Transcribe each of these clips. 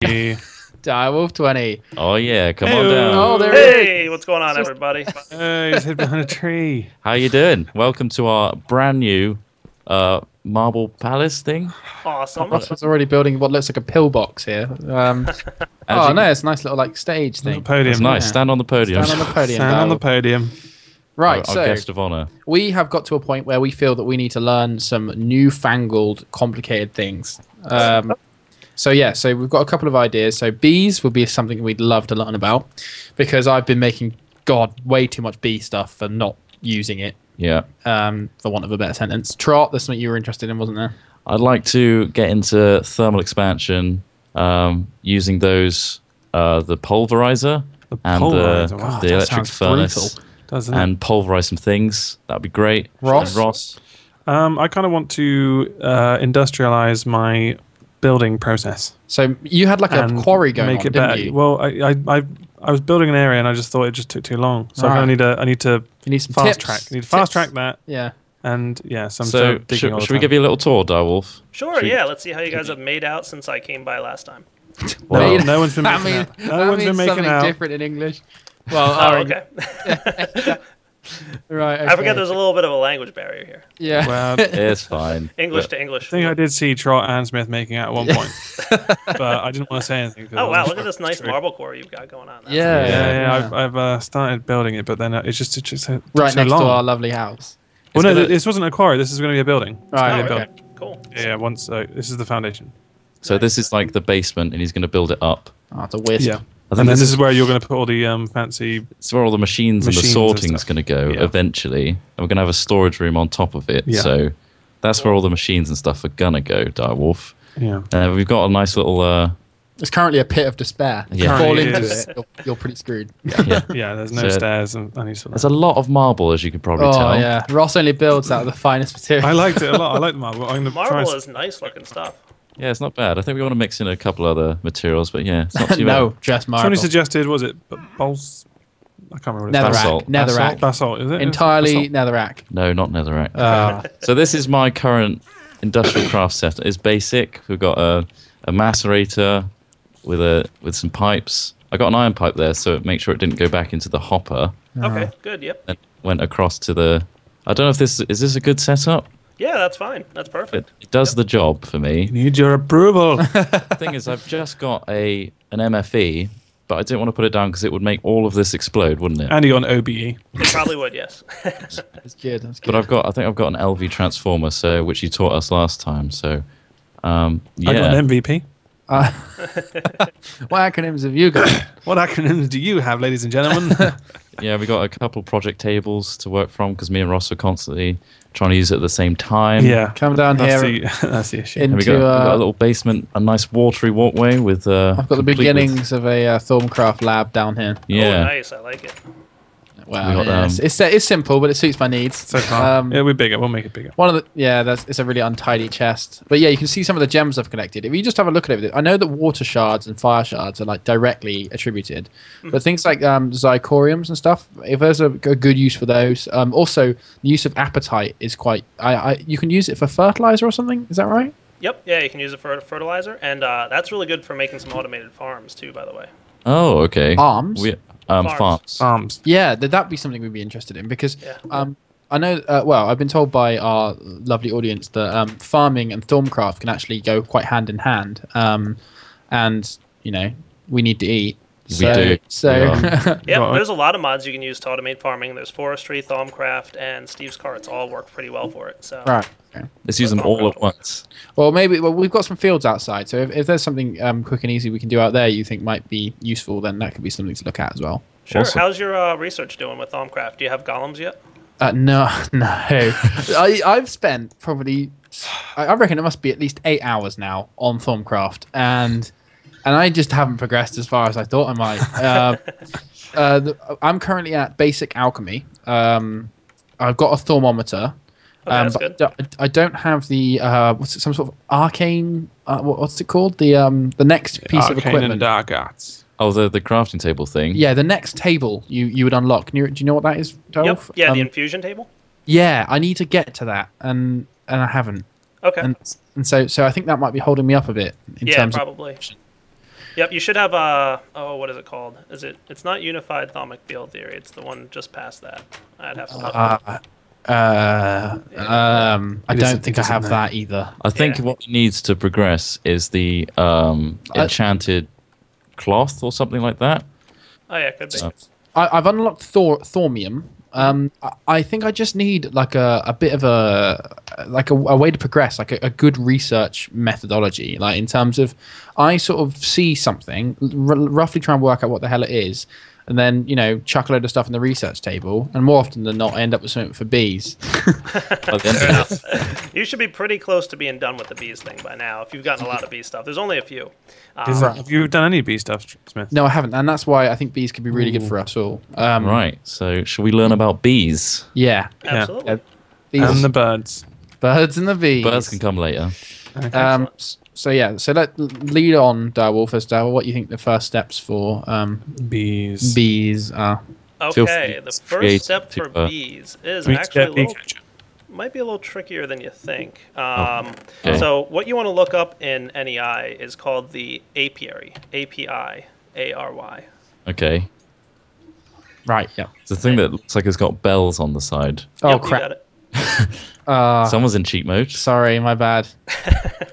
Direwolf 20. Oh yeah, come Hey-o. on down. Oh, there Hey, what's going on, everybody? He's hid behind a tree. How you doing? Welcome to our brand new marble palace thing. Awesome. It's already building what looks like a pillbox here. Oh, no, it's a nice little stage thing. Podium. It's nice. Yeah. Stand on the podium. Stand on the podium. Stand on the Direwolf. podium. Right, Our so guest of honor. we have got to a point where we feel that we need to learn some newfangled, complicated things. So we've got a couple of ideas. So bees would be something we'd love to learn about, because I've been making way too much bee stuff and not using it. Yeah. For want of a better sentence. Trot, there's something you were interested in, wasn't there? I'd like to get into thermal expansion using those the pulverizer and pulverizer, wow. the That electric sounds furnace brutal. Doesn't it? and pulverize some things. That'd be great. Ross? And Ross. I kind of want to industrialize my building process. So you had like a and quarry going make on, it didn't better. you? Well, I was building an area and I just thought it just took too long. So Right. I need to You need some fast tips. track. I need to Tips. fast track that. Yeah. And yeah, so I'm So still digging all the should we time. give you a little tour, Direwolf? Sure, yeah. Let's see how you guys have made out since I came by last time. Well, No one's been That making means, out. No one's been making something out. different in English. Well, Oh, okay. okay. Right. I forget there's a little bit of a language barrier here. Yeah. Well, it's fine. English But to English. I think I did see Trot and Smith making out at one point, but I didn't want to say anything. 'cause I Oh, wow. wasn't Look at sure this if it's nice true. marble core you've got going on. That's Yeah. Yeah, I've started building it, but then it's just so Right so next long. to our lovely house. Well, no, gonna- this wasn't a quarry. This is going to be a building. It's Right, gonna be a Oh, building. okay. Cool. Yeah, once this is the foundation. So this is like the basement, and he's going to build it up. Oh, it's a wisp. Yeah, I think and then this this is is where you're going to put all the fancy. It's where all the machines and the Machines and sorting's stuff. going to go Yeah. eventually. And we're going to have a storage room on top of it. Yeah. So that's where all the machines and stuff are going to go, Direwolf. Yeah, We've got a nice little... It's currently a pit of despair. If you Yeah. fall Currently into is. it, you're pretty screwed. yeah. yeah. There's no So- stairs and any sort There's of. a lot of marble, as you could probably Oh, tell. yeah. Ross only builds out of the finest material. I liked it a lot. I like the marble. I'm gonna try. Marble is nice looking stuff. Yeah, it's not bad. I think we want to mix in a couple other materials, but yeah, it's not too No, bad. just marble. Somebody suggested, was it balls? I can't remember. What it's Netherrack. Basalt. Netherrack. Basalt, is it? Entirely Basalt? netherrack. No, not netherrack. Oh. So this is my current industrial craft set. It's basic. We've got a macerator with some pipes. I got an iron pipe there, so it make sure it didn't go back into the hopper. Okay, good. Yep. And went across to the... I don't know if this... Is this a good setup? Yeah, that's fine. That's perfect. It does the job for me. Need your approval. The thing is, I've just got an MFE, but I didn't want to put it down because it would make all of this explode, wouldn't it? And you got an OBE. It probably would, yes. That's good. That's But good. I think I've got an LV transformer, so which you taught us last time. So, I got yeah. an MVP. What acronyms have you got? What acronyms do you have, ladies and gentlemen? Yeah, we got a couple project tables to work from because me and Ross are constantly trying to use it at the same time. yeah, Come down that's here. that's the issue. In- And we into, got a little basement, a nice watery walkway with. I've got the complete beginnings of a Thaumcraft lab down here. With, yeah. Oh, nice. I like it. Wow, We got, yeah, it's simple, but it suits my needs. So far, it'll be bigger. We'll make it bigger. One of the it's a really untidy chest, but yeah, you can see some of the gems I've collected. If you just have a look at it, I know that water shards and fire shards are like directly attributed, but things like zicoriums and stuff, if there's a good use for those. Also, the use of apatite is quite. You can use it for fertilizer or something. Is that right? Yep. Yeah, you can use it for fertilizer, and that's really good for making some automated farms too. By the way. Oh, okay. Arms? Farms. Arms. Yeah, that'd be something we'd be interested in because Yeah. I know. Well, I've been told by our lovely audience that farming and Thaumcraft can actually go quite hand in hand, and you know we need to eat. We do. So Yeah, Right. there's a lot of mods you can use to automate farming. There's forestry, Thaumcraft, and Steve's carts all work pretty well for it. So right. Okay. Let's use them all at once. Well, we've got some fields outside, so if there's something quick and easy we can do out there you think might be useful, then that could be something to look at as well. Sure. Awesome. How's your research doing with Thaumcraft? Do you have golems yet? No. I've spent probably, I reckon it must be at least 8 hours now on Thaumcraft, and I just haven't progressed as far as I thought I might. I'm currently at basic alchemy. I've got a thermometer. Okay, that's But I don't have the some sort of arcane. What's it called? The next piece of Arcane equipment. and dark arts. Oh, the crafting table thing. Yeah, the next table you would unlock. Do you know what that is, Yep. Dolph? Yeah, the infusion table. Yeah, I need to get to that, and I haven't. Okay. And so I think that might be holding me up a bit in Yeah, terms probably. of. Yep, you should have what is it called? It's not unified thaumic field theory. It's the one just past that. I'd have to look. I don't think I have that either. I think what needs to progress is the enchanted cloth or something like that. Oh yeah, could be. I've unlocked Thaumium. I think I just need like a bit of a way to progress, like a good research methodology. Like in terms of, I sort of see something, roughly try and work out what the hell it is, and then chuck a load of stuff in the research table, and more often than not, I end up with something for bees. You should be pretty close to being done with the bees thing by now. If you've gotten a lot of bee stuff, there's only a few. Have you done any bee stuff, Smith? No, I haven't, and that's why I think bees could be really good for us all. Right. So, should we learn about bees? Yeah, absolutely. And the birds. Birds and the bees. Birds can come later. Okay. So let lead on, Direwolf, as to what you think the first steps for bees. Bees are. Okay, the first step for bees is actually might be a little trickier than you think. So what you want to look up in NEI is called the apiary. API. Okay. Right. Yeah. It's the thing that looks like it's got bells on the side. Oh Yep, crap! You got it. Someone's in cheat mode. Sorry, my bad.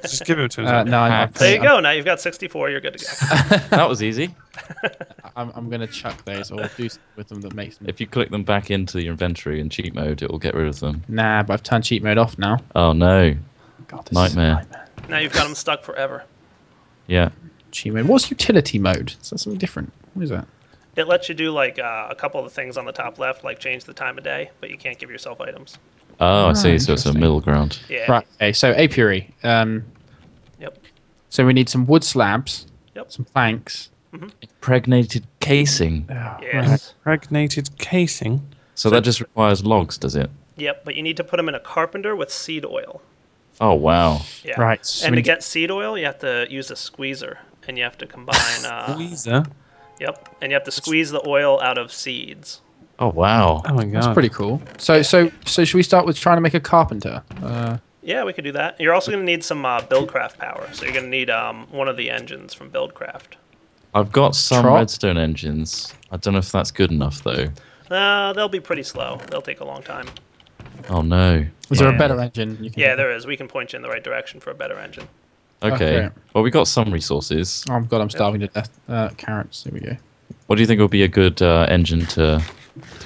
Just give it to us. No, there you go. Now you've got 64. You're good to go. That was easy. I'm gonna chuck those or do something with them that makes them. If you click them back into your inventory in cheat mode, it will get rid of them. Nah, but I've turned cheat mode off now. Oh no! God, Nightmare. Now you've got them stuck forever. Yeah. Cheat mode. What's utility mode? Is that something different? What is that? It lets you do like a couple of the things on the top left, like change the time of day, but you can't give yourself items. Oh, I see. So it's a middle ground. Yeah. Right. Okay. So apiary. Yep. So we need some wood slabs. Yep. Some planks. Impregnated casing. Yes. Impregnated casing. So that just requires logs, does it? Yep. But you need to put them in a carpenter with seed oil. Oh wow. Yeah. Right. So And to get seed oil, you have to use a squeezer, and you have to combine. Squeezer. Yep. And you have to squeeze the oil out of seeds. Oh wow. Oh my god. That's pretty cool. So should we start with trying to make a carpenter? Yeah, we could do that. You're also going to need some Buildcraft power, so you're going to need one of the engines from Buildcraft. I've got some Trot? redstone engines. I don't know if that's good enough though. They'll be pretty slow. They'll take a long time. Oh no. Is there a better engine? You can Yeah, there is. We can point you in the right direction for a better engine. Okay. Okay. Well, we got some resources. Oh god, I'm starving to death. Carrots. There we go. What do you think would be a good engine to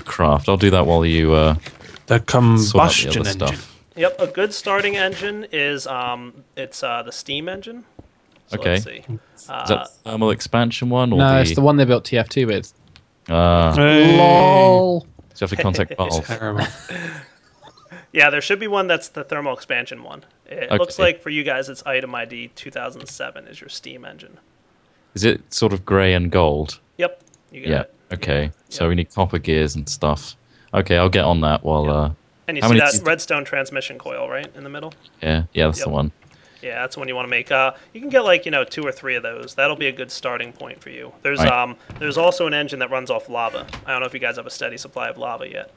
craft? I'll do that while you the sort out the combustion other engine. stuff. Yep, a good starting engine is it's the steam engine. So Okay. Let's see. Is that the thermal expansion one? Or No, it's the one they built TF2 with. Hey. LOL. So you have to contact Valve. Terrible. Yeah, there should be one that's the thermal expansion one. It looks like for you guys it's item ID 2007 is your steam engine. Is it sort of grey and gold? Yep, you got Yeah. it. Okay. Yeah. So we need copper gears and stuff. Okay, I'll get on that while. And you how see many that redstone transmission coil right in the middle? Yeah, that's the Yep. one. Yeah, that's the one you want to make. You can get like 2 or 3 of those. That'll be a good starting point for you. There's Right. there's also an engine that runs off lava. I don't know if you guys have a steady supply of lava yet.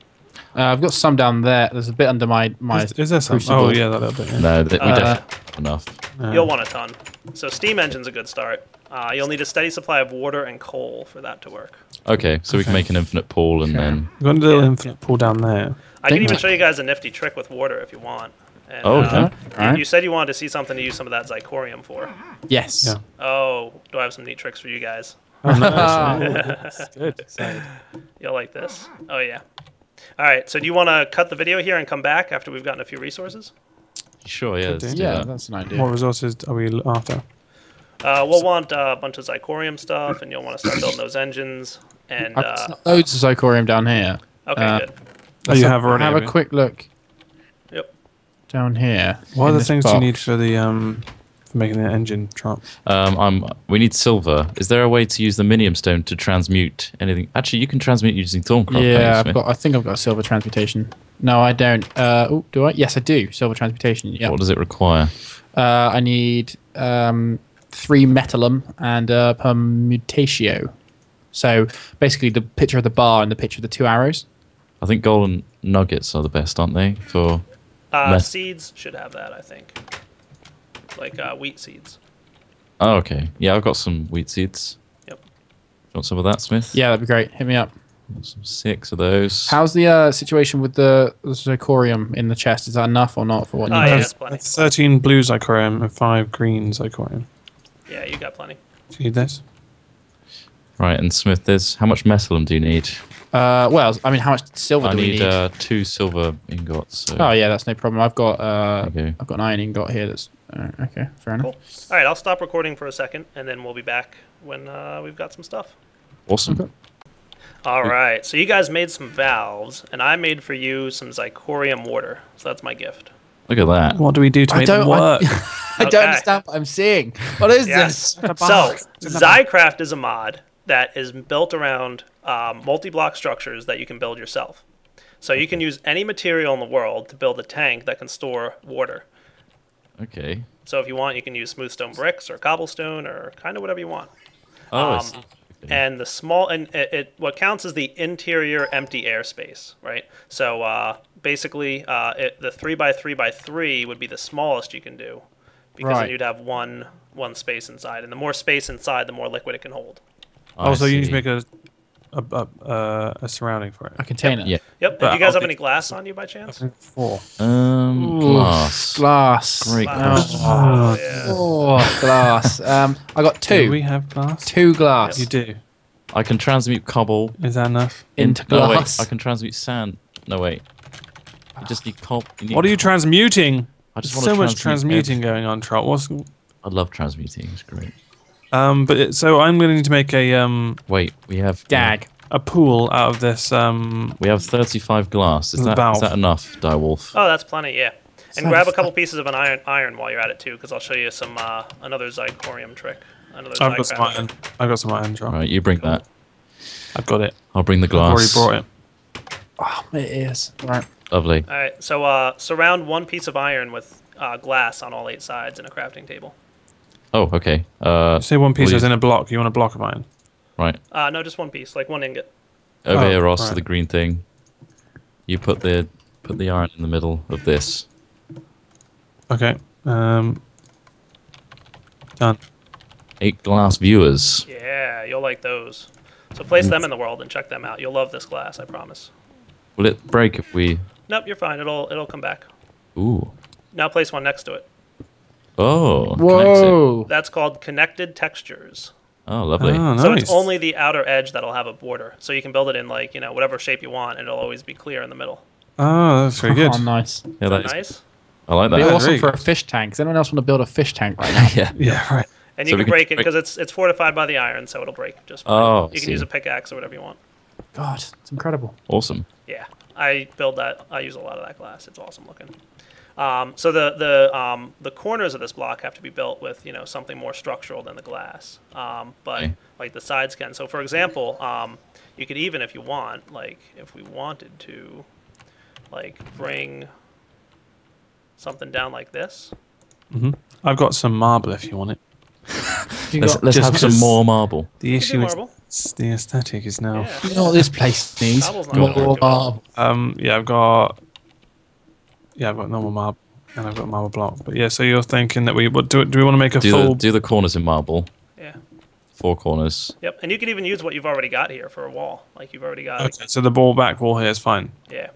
I've got some down there. There's a bit under my. Is there some? crucible. Oh yeah, that little bit. Yeah. No, we definitely have enough. You'll want a ton. So steam engine's a good start. You'll need a steady supply of water and coal for that to work. Okay, so we can make an infinite pool and then. We've got a little infinite pool down there. I can even show you guys a nifty trick with water if you want. And, Oh, yeah. Alright. You said you wanted to see something to use some of that Zcraft for. Yes. Yeah. Oh, do I have some neat tricks for you guys? Oh, no, that's good. You'll like this. Oh, yeah. All right, so do you want to cut the video here and come back after we've gotten a few resources? Sure, yeah. Let's do Yeah, that. that's an idea. What resources are we after? We'll want a bunch of Zcraft stuff, and you'll want to start building those engines. And I've got loads of Zcraft down here. okay, good. Oh, you have already. Have have a you? quick look Yep. down here. What are in the this things box. you need for the for making the engine trot? We need silver. Is there a way to use the minium stone to transmute anything? Actually, you can transmute using Thaumcraft. Yeah, can't you, I think I've got silver transmutation. No, I don't. Oh, do I? Yes, I do. Silver transmutation. Yeah. What does it require? I need 3 metallum and permutatio. So basically, the picture of the bar and the picture of the 2 arrows. I think golden nuggets are the best, aren't they? For Seeds should have that, I think. Like wheat seeds. Oh, okay. Yeah, I've got some wheat seeds. Yep. You want some of that, Smith? Yeah, that'd be great. Hit me up. Some 6 of those. How's the situation with the zirconium in the chest? Is that enough or not for what you Oh, need? yeah, that's plenty. 13 blue zirconium and 5 green zirconium. Yeah, you got plenty. Do you need this? Right, and Smith, how much metalum do you need? Well, I mean, how much silver I do we need need? 2 silver ingots. So. Oh yeah, that's no problem. I've got Okay. I've got an iron ingot here. That's okay. Fair enough. Cool. All right, I'll stop recording for a second, and then we'll be back when we've got some stuff. Awesome. Okay. All right, so you guys made some valves, and I made for you some Zcraft water. So that's my gift. Look at that. What do we do to make them work? I don't understand what I'm seeing. What is this? So Zcraft is a mod that is built around multi-block structures that you can build yourself. So you can use any material in the world to build a tank that can store water. Okay. So if you want, you can use smooth stone bricks or cobblestone or kind of whatever you want. Oh, I see. Okay. And the small what counts as the interior empty airspace, right? So basically, the 3x3x3 would be the smallest you can do, because then you'd have one space inside, and the more space inside, the more liquid it can hold. Also, you need to make a surrounding for it. A container. Yeah. Yep. Do you guys have any glass on you by chance? 4. Glass. Glass. Great Glass. question. Oh, yeah. Oh, glass. I got 2. Do we have glass? 2 glass. You do. I can transmute cobble Is that enough? Into No, wait. glass. I can transmute sand. No, wait. You just need cobble. What are you transmuting? I just There's want so to much transmuting going on, Trot. I love transmuting. It's great. So I'm going to need to make a Wait, we have Dag. a pool out of this. We have 35 glass. Is Valve. that enough, Direwolf? Oh, that's plenty. Yeah. And grab a couple pieces of an iron while you're at it too, because I'll show you some another Zcraft trick. I've got some iron. I've got some iron, Trot. All right, you bring that. I've got it. I'll bring the I've glass. already brought it. Oh, it is. Right. Lovely. All right. So surround one piece of iron with glass on all 8 sides in a crafting table. Oh, okay. Say one piece we'll is in a block. You want a block of iron? Right. No, just one piece, like 1 ingot. Over here, Ross, to right. the green thing. You put the iron in the middle of this. Okay. Done. 8 glass viewers. Yeah, you'll like those. So place them in the world and check them out. You'll love this glass, I promise. Will it break if we... Nope, you're fine. It'll come back. Ooh. Now place one next to it. Oh. Whoa. That's called connected textures. Oh, lovely. Oh, nice. So it's only the outer edge that'll have a border. So you can build it in like, whatever shape you want, and it'll always be clear in the middle. Oh, that's very good. Oh, nice. Yeah, that is, Nice. I like Be that. awesome very for a good. fish tank. Does anyone else want to build a fish tank right now? Yeah. Yeah, right. And So you we can can break it break- because it's fortified by the iron, so it'll break just fine. Oh, you can see. use a pickaxe or whatever you want. God, it's incredible. Awesome. Yeah, I build that. I use a lot of that glass. It's awesome looking. So the corners of this block have to be built with something more structural than the glass. But Okay. like the sides can. So for example, you could even, if you want, like if we wanted to, like bring something down like this. I've got some marble if you want it. Let's just have some because- more marble. The You issue can do is marble. the aesthetic is now. Yeah. You know what this place needs? Cobble's not More gonna work too well. marble. I've got normal marble and I've got marble block. But yeah, so you're thinking that do we want to make a full? Do the corners in marble. Yeah. 4 corners. Yep. And you can even use what you've already got here for a wall. Like you've already got. Okay, so the back wall here is fine. Yeah.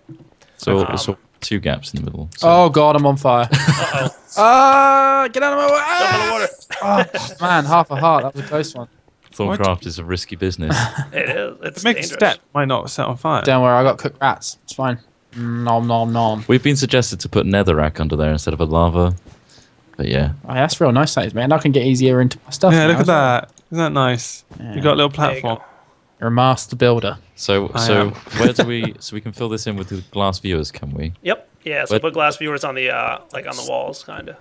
So 2 gaps in the middle. So Oh God, I'm on fire. Uh oh. Get out of my way! Jump in the water. Oh, man, half a heart. That was a close one. Thaumcraft is a risky business. It is. It's Make a dangerous. step might not set on fire. Don't worry, I got cooked rats. It's fine. Nom nom nom. We've been suggested to put netherrack under there instead of a lava. But yeah. Oh, that's real nice, that is, man. I can get easier into my stuff. Yeah, now look at as well. that. Isn't that nice? Yeah. You got a little There you platform. go. You're a master builder. So I am. where do we so we can fill this in with the glass viewers, can we? Yep. Yeah. So But- put glass viewers on the like on the walls, kind of.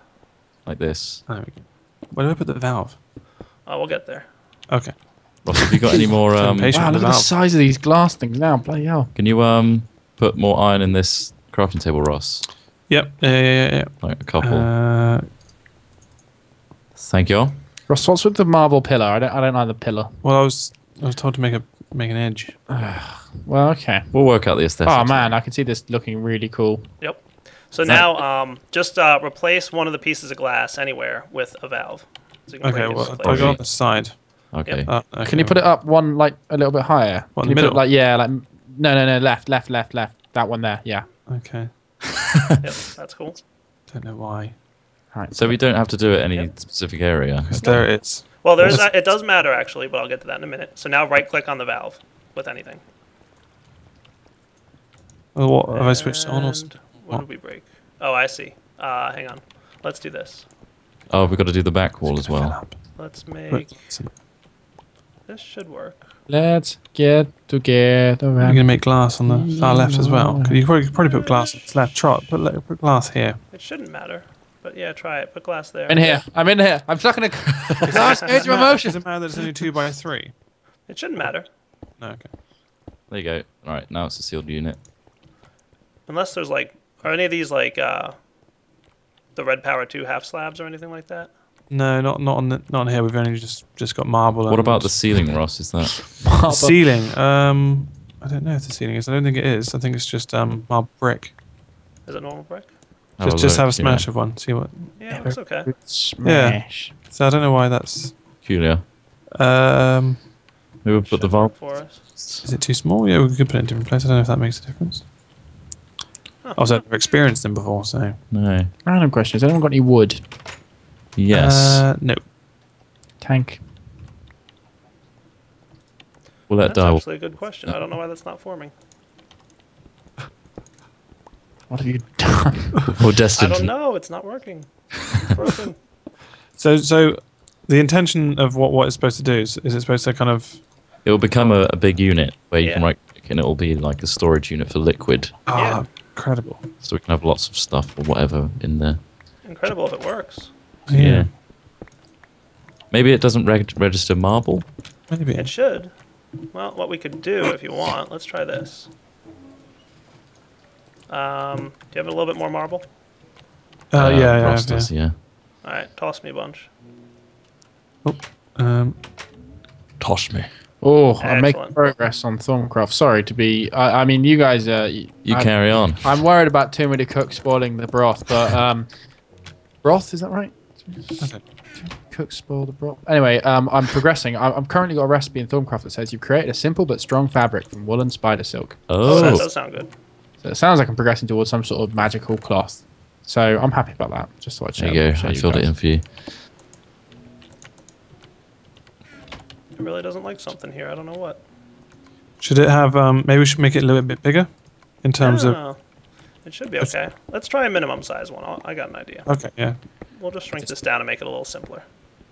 Like this. There we go. Where do I put the valve? Oh, we'll get there. Okay. Ross, have you got any more Patient Wow, look at the valve. size of these glass things now. Bloody hell. can you put more iron in this crafting table, Ross? Yep. Yeah. Like a couple. Thank you. Ross, what's with the marble pillar? I don't like the pillar. Well, I was told to make an edge. Well, okay. We'll work out the aesthetics. Oh man, I can see this looking really cool. Yep. So now, just replace one of the pieces of glass anywhere with a valve. So you can Okay, well, I go on the side. Okay. Yep. Okay. Can you put it up one like a little bit higher? What, Can in you the put it middle? like no, left. That one there. Yeah. Okay. Yep, that's cool. Don't know why. Right. So we don't have to do it any specific area. Because there it is. Well, it does matter actually, but I'll get to that in a minute. So now right-click on the valve with anything. Well, what have I switched on? Or What did we break? Oh, I see. Hang on. Let's do this. Oh, we've got to do the back wall as well. Let's make... This should work. Let's get together. You're going to make glass on the far left as well. You could probably put glass on the left. Put glass here. It shouldn't matter. But yeah, try it. Put glass there. I'm in here. I'm stuck in a glass cage of emotion. Does it matter that it's only 2 by 3? It shouldn't matter. No, okay. There you go. All right, now it's a sealed unit. Unless there's like... Are any of these like... the Red Power 2 half slabs or anything like that? No, not on here. We've only just got marble. What about the ceiling, Ross? Is that the ceiling? I don't know if the ceiling is. I don't think it is. I think it's just marble brick. Is it normal brick? Just have a smash of one. See what? Yeah, it looks okay. Smash. Yeah. So I don't know why that's. peculiar? Um, Maybe we'll put the valve. For us. is it too small? Yeah, we could put it in a different place. I don't know if that makes a difference. Also, I've never experienced them before, so. No. Random question. Has anyone got any wood? Yes. No. Tank. Will that That's die? actually a good question. I don't know why that's not forming. What have you done? Or I destined? don't know. It's not working. It's broken. So the intention of what it's supposed to do is it supposed to kind of. It will become a big unit where you can Yeah. right click and it will be like a storage unit for liquid. Ah, incredible. So we can have lots of stuff or whatever in there. Incredible if it works. Yeah. Maybe it doesn't register marble. Maybe. It should. Well, what we could do if you want, let's try this. Do you have a little bit more marble? Yeah. Ross does, yeah. All right, toss me a bunch. Toss me. Oh, I'm making Excellent. progress on Thaumcraft. Sorry to be. I mean, you guys. You carry on. I'm worried about too many cooks spoiling the broth, but broth, is that right? Okay. Cooks spoil the broth. Anyway, I'm progressing. I'm currently got a recipe in Thaumcraft that says you've created a simple but strong fabric from wool and spider silk. Oh, that Oh. does sound good. So it sounds like I'm progressing towards some sort of magical cloth. So I'm happy about that. Just thought I'd share. There you go. share I filled it guys. in for you. It really doesn't like something here. I don't know what. Should it have? Maybe we should make it a little bit bigger, in terms of. No, it should be okay. Let's try a minimum size one. I got an idea. Okay, yeah. We'll just shrink this down and make it a little simpler.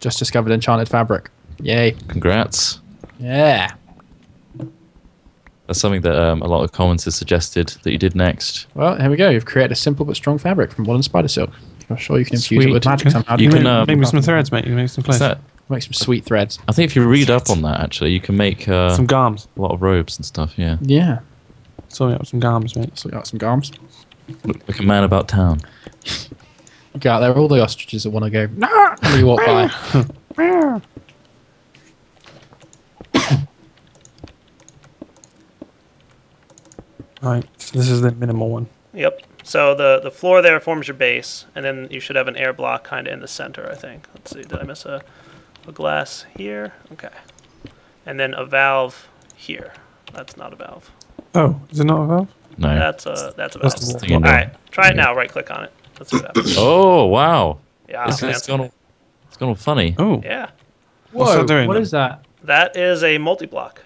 Just discovered enchanted fabric. Yay! Congrats. Yeah. That's something that a lot of comments have suggested that you did next. Well, here we go. You've created a simple but strong fabric from wool and spider silk. I'm sure you can infuse it with magic somehow. You can, make me some threads, mate. You can make some Is clothes. that, Make some sweet threads. I think if you read up on that, actually, you can make Some garms. a lot of robes and stuff, yeah. Yeah. Sort me up some garms, mate. So we got some garms. Look like a man about town. You go out there, all the ostriches that want to go, nah, and you walk by. Right, so this is the minimal one. Yep. So the floor there forms your base, and then you should have an air block kind of in the center, I think. Let's see, did I miss a glass here? Okay. And then a valve here. That's not a valve. Oh, is it not a valve? No. That's a valve. That's the thing in All there. right, try it now. Right click on it. Let's see what happens. Oh, wow. Yeah, It's fancy. gone all funny. Oh, Yeah. What's that doing What then? is that? That is a multi-block.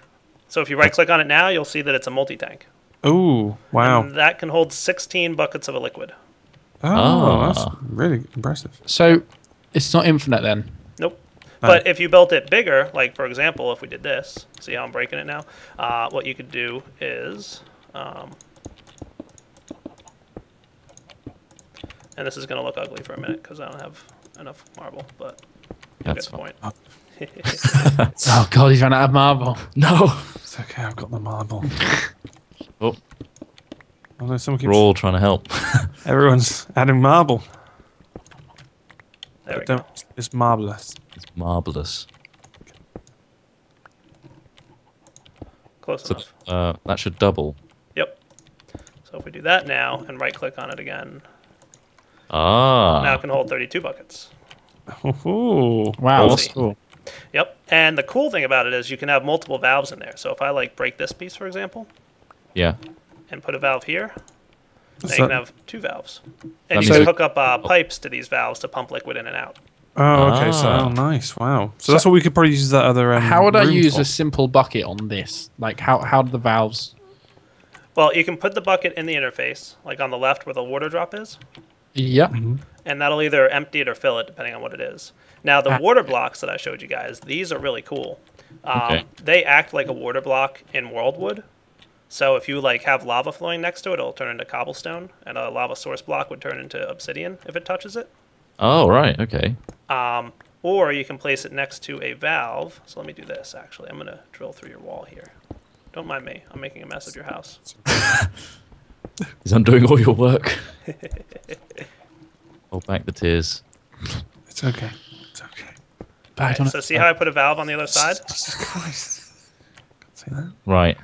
So if you right click on it now, you'll see that it's a multi-tank. oh, wow. And that can hold 16 buckets of a liquid. Oh, that's really impressive. So it's not infinite then? Nope. But if you built it bigger, like for example, if we did this, see how I'm breaking it now? What you could do is, and this is going to look ugly for a minute because I don't have enough marble, but you get That's the point. Oh god, he's run out of marble. No. It's okay, I've got the marble. Oh, Oh, no, someone we're keeps, all trying to help. everyone's adding marble. There we Don't- go. It's marvelous. It's marvelous. Close So enough. that should double. Yep. So if we do that now and right click on it again, now Ah. it can hold 32 buckets. Oh, Wow, Awesome. that's cool. Yep. And the cool thing about it is you can have multiple valves in there. So if I like break this piece, for example, Yeah. and put a valve here, then So- you can have 2 valves. And That you means can we- hook up pipes to these valves to pump liquid in and out. Oh, okay. So, Ah. oh, nice. Wow. So that's what we could probably use that other. How would I room use for. a simple bucket on this? Like, how do the valves? Well, you can put the bucket in the interface, like on the left where the water drop is, Yep. and that'll either empty it or fill it, depending on what it is. Now, the water blocks that I showed you guys, these are really cool. Okay. They act like a water block in WorldWood. So if you like have lava flowing next to it, it'll turn into cobblestone, and a lava source block would turn into obsidian if it touches it. Oh, right. Okay. Or you can place it next to a valve. So let me do this, actually. I'm going to drill through your wall here. Don't mind me. I'm making a mess of your house. He's undoing all your work. Hold back the tears. It's okay. It's okay. Bad on So see how I put a valve on the other side? Jesus Christ. Can't see that. Right.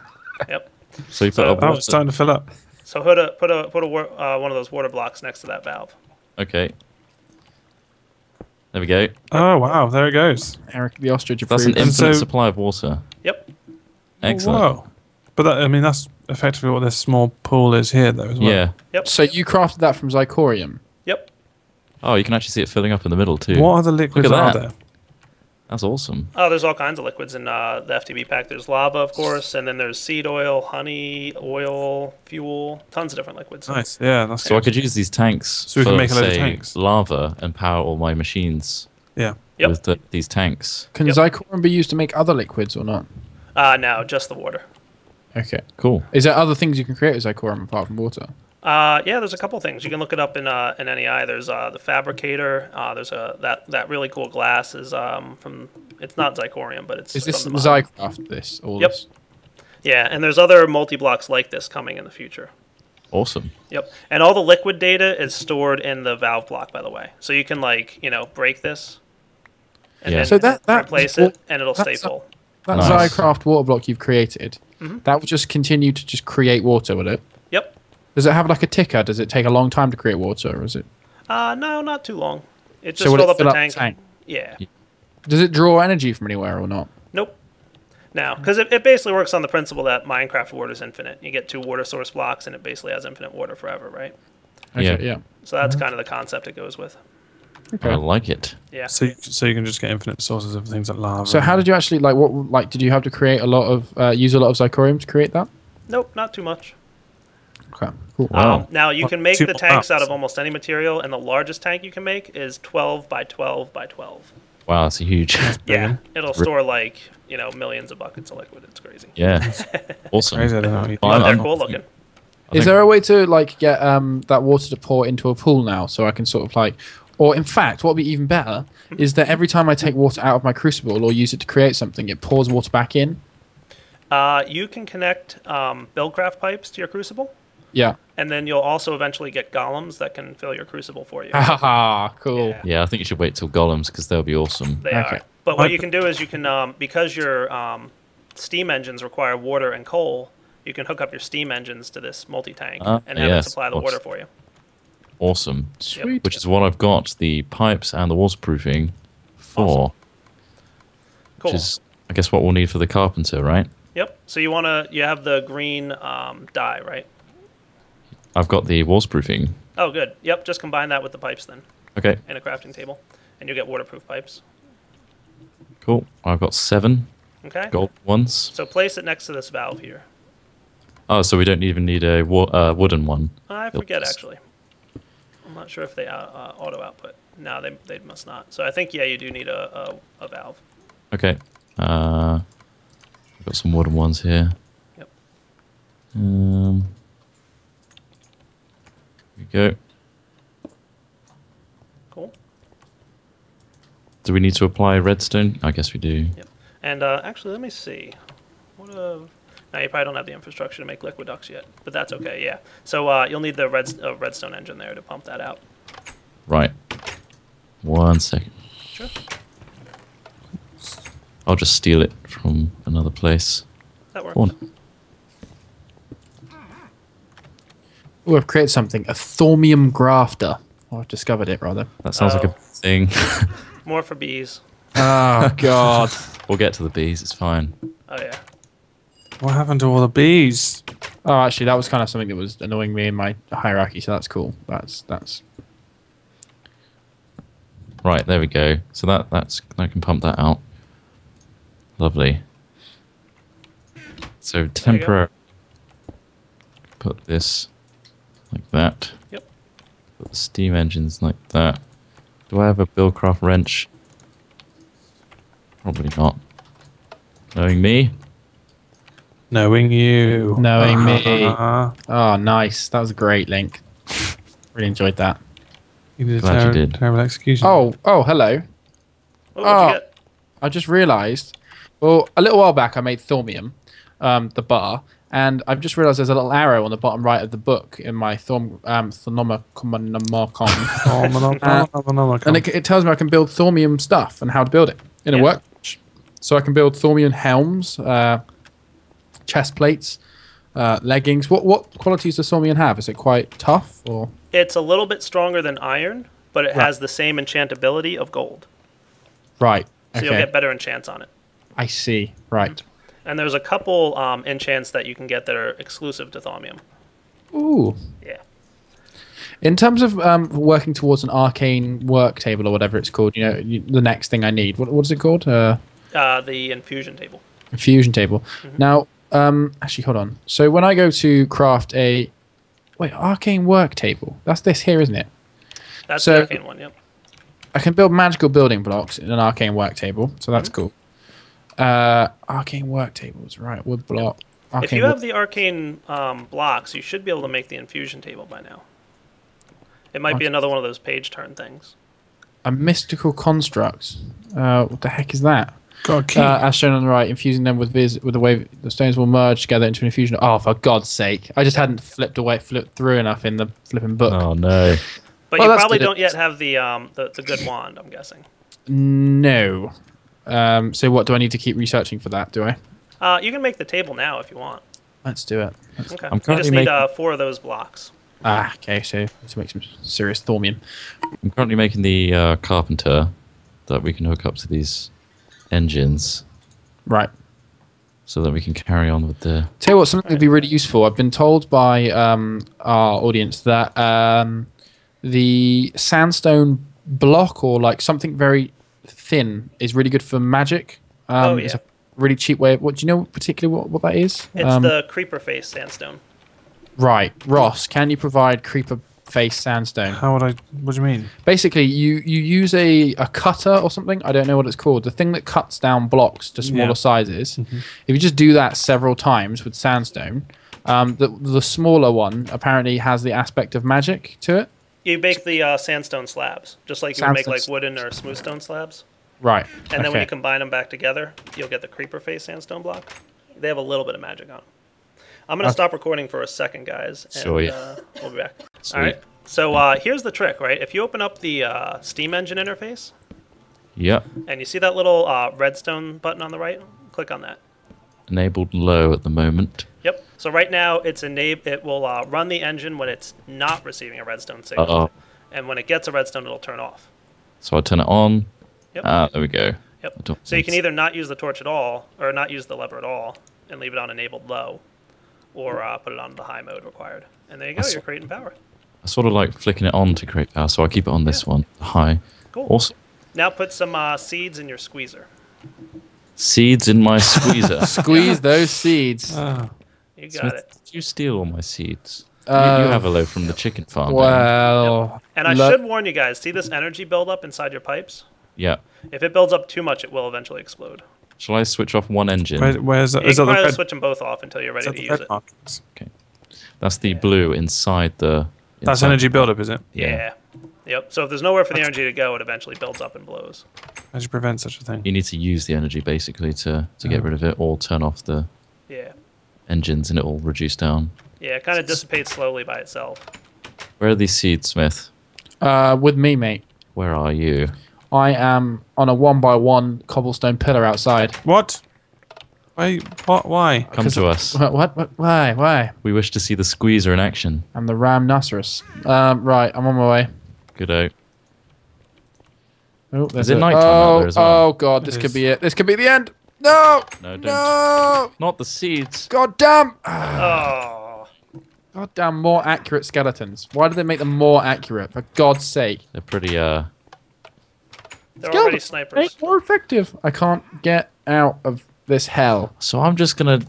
Yep. So you put So- a Oh, it's starting to fill up. So put one of those water blocks next to that valve. Okay. There we go. Oh, wow. There it goes. Eric the ostrich That's an approved. And infinite so- supply of water. Yep. Excellent. Whoa. But that, I mean, that's effectively what this small pool is here, though, as well. Yeah. Yep. So you crafted that from Zcraft? Yep. Oh, you can actually see it filling up in the middle too. What other liquids Look at are that. there? That's awesome. Oh, there's all kinds of liquids in the FTB pack. There's lava, of course, and then there's seed oil, honey, oil, fuel, tons of different liquids. Nice. Yeah, that's So I could use these tanks So we can for, make a load of say, tanks. lava and power all my machines Yeah. Yep. with these tanks. Can Yep. Zcraft be used to make other liquids or not? No, just the water. Okay. Cool. Is there other things you can create with Zcraft apart from water? Yeah, there's a couple things. You can look it up in NEI. There's the fabricator. There's that really cool glass is from. It's not Zicorium, but it's. Is this from the mod. Zcraft? This all Yep. this? Yeah, and there's other multi-blocks like this coming in the future. Awesome. Yep, and all the liquid data is stored in the valve block, by the way. So you can break this, and Yeah. then So that replace it, and it'll stay that's- full. That Nice. Zcraft water block you've created, that will just continue to just create water, will it? Yep. Does it have like a ticker? Does it take a long time to create water, or is it? No, not too long. It So just will filled it up the fill up tank. the tank? Yeah. Does it draw energy from anywhere or not? Nope. No, because it basically works on the principle that Minecraft water is infinite. You get 2 water source blocks, and it basically has infinite water forever, right? Okay, Yeah. yeah. So that's kind of the concept it goes with. I like it. Yeah. So you can just get infinite sources of things like lava. So how did you actually did you have to create a lot of use a lot of Zcorium to create that? Nope, not too much. Okay, cool. Wow. Now you can make Two the tanks out blocks. of almost any material, and the largest tank you can make is 12 by 12 by 12. Wow, that's a huge. Yeah, it'll store like millions of buckets of liquid. It's crazy. Yeah. Awesome. Crazy, I don't know. But they're cool looking. Is there a way to get that water to pour into a pool now, so I can sort of or in fact, what would be even better is that every time I take water out of my crucible or use it to create something, it pours water back in. You can connect Buildcraft pipes to your crucible, Yeah. and then you'll also eventually get golems that can fill your crucible for you. Haha, cool. Yeah. Yeah, I think you should wait till golems because they'll be awesome. They Okay. are. But what you can do is you can, because your steam engines require water and coal, you can hook up your steam engines to this multi-tank and have it yes, supply the of water course. for you. Awesome. Sweet. Which is what I've got the pipes and the waterproofing for. Awesome. Cool. Which is, I guess, what we'll need for the carpenter, right? Yep. So you have the green dye, right? I've got the waterproofing. Oh, good. Yep. Just combine that with the pipes then Okay, in a crafting table, and you'll get waterproof pipes. cool. I've got 7 Okay. gold ones. So place it next to this valve here. Oh, so we don't even need a wooden one. I forget Oops. actually. I'm not sure if they auto output. No, they must not. So I think you do need a valve. Okay. I've got some wooden ones here. Yep. Here we go. Cool. Do we need to apply redstone? I guess we do. Yep. And actually, let me see. Now you probably don't have the infrastructure to make liquid ducts yet, but that's okay. Yeah. So you'll need the redstone engine there to pump that out. Right. 1 second. Sure. I'll just steal it from another place. That works. Go on. Oh, I've created something. A thaumium grafter. Oh, I've discovered it, rather. That sounds like a Oh. thing. More for bees. Oh, God. We'll get to the bees. It's fine. Oh, yeah. What happened to all the bees? Oh, actually, that was kind of something that was annoying me in my hierarchy, so that's cool. That's... Right, there we go. So that's I can pump that out. Lovely. So temporary. Put this like that. Yep. Put the steam engines like that. Do I have a Buildcraft wrench? Probably not. Knowing me. Knowing you. Knowing me. Oh, nice. That was a great link. Really enjoyed that. You did Glad you did. terrible execution. Oh, hello. Oh, what'd you get? I just realised. Well, a little while back I made Thaumium, the butter, and I've just realised there's a little arrow on the bottom right of the book in my Thaumcraft. And it tells me I can build Thaumium stuff and how to build it in a workbench. So I can build Thaumium helms, chest plates, leggings. What qualities does Thaumium have? Is it quite tough or? It's a little bit stronger than iron, but it has the same enchantability of gold. Right. So you'll get better enchants on it. I see. Right. And there's a couple enchants that you can get that are exclusive to Thaumium. Ooh. Yeah. In terms of working towards an arcane work table or whatever it's called, the next thing I need. What is it called? The infusion table. Infusion table. Mm-hmm. Now, actually, hold on. So when I go to craft a arcane work table. That's this here, isn't it? That's the arcane one. Yep. I can build magical building blocks in an arcane work table, so that's cool. Arcane work tables, right? Wood block. If you have the arcane blocks, you should be able to make the infusion table by now. It might be another one of those page turn things. A mystical construct. What the heck is that? Got as shown on the right, infusing them with the way the stones will merge together into an infusion. Oh, for God's sake! I just hadn't flipped through enough in the flipping book. Oh no! But you probably don't yet have the good wand, I'm guessing. No. So what do I need to keep researching for that? Do I? You can make the table now if you want. Let's do it. Okay. You just need 4 of those blocks. Okay. So to make some serious Thaumium. I'm currently making the carpenter that we can hook up to these engines. Right. So that we can carry on with the... Tell you what, something would be really useful. I've been told by our audience that the sandstone block or like something very thin is really good for magic. It's a really cheap way. Do you know particularly what that is? It's the creeper face sandstone. Right. Ross, can you provide creeper face sandstone? What do you mean? Basically, you use a cutter or something. I don't know what it's called. The thing that cuts down blocks to smaller sizes. Mm-hmm. If you just do that several times with sandstone, the smaller one apparently has the aspect of magic to it. You make the sandstone slabs, just like you would make like wooden or smooth stone slabs. Right. And then when you combine them back together, you'll get the creeper face sandstone block. They have a little bit of magic on them. I'm going to stop recording for a second, guys. And, we'll be back. Sweet. All right. So here's the trick, right? If you open up the Steam Engine interface, and you see that little redstone button on the right, click on that. Enabled low at the moment. Yep. So right now it will run the engine when it's not receiving a redstone signal, and when it gets a redstone, it'll turn off. So I turn it on. Yep. There we go. Yep. So you can either not use the torch at all, or not use the lever at all, and leave it on enabled low, or put it on the high mode required. And there you go. You're creating power. I sort of like flicking it on to create power, so I keep it on this one, high. Cool. Awesome. Now put some seeds in your squeezer. Seeds in my squeezer. Squeeze those seeds. You got it. Did you steal all my seeds? You have a load from the chicken farm. Well... Yep. And I should warn you guys, see this energy build up inside your pipes? Yeah. If it builds up too much, it will eventually explode. Shall I switch off one engine? Where's that? You can probably switch them both off until you're ready to use it. Markings? Okay. That's the blue inside the... That's energy buildup, is it? Yeah. Yep. So if there's nowhere for the energy to go, it eventually builds up and blows. How do you prevent such a thing? You need to use the energy, basically, to get rid of it, or turn off the engines, and it will reduce down. Yeah, it kind of dissipates slowly by itself. Where are these seeds, Smith? With me, mate. Where are you? I am on a 1x1 cobblestone pillar outside. What? Why? Come to us. What? Why? We wish to see the squeezer in action. I'm the rhinoceros. Right, I'm on my way. Good out. Oh, Is it nighttime out there as well? Oh god, this could be it. This could be the end. No! No, don't. No! Not the seeds. God damn! Oh. God damn, more accurate skeletons. Why did they make them more accurate? For God's sake. They're pretty, They're already snipers. Make more effective. I can't get out of this hell. So I'm just going to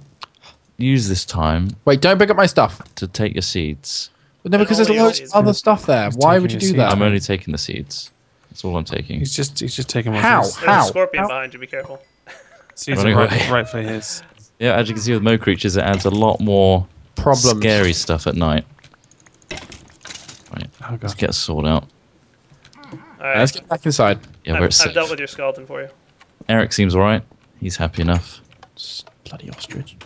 use this time Wait, don't pick up my stuff. to take your seeds. No, because there's only loads is- of other stuff there. He's Why taking would you your do seeds. that? I'm only taking the seeds. That's all I'm taking. He's just taking one. How? of his. There's a scorpion behind you. Be careful. Seeds Running are away. rightfully his. Yeah, as you can see with Mo Creatures, it adds a lot more Problems. scary stuff at night. Right, Oh let's god. get a sword out. All right. Let's get back inside. Yeah, where it's I've safe. dealt with your skeleton for you. Eric seems alright. He's happy enough. Bloody ostrich.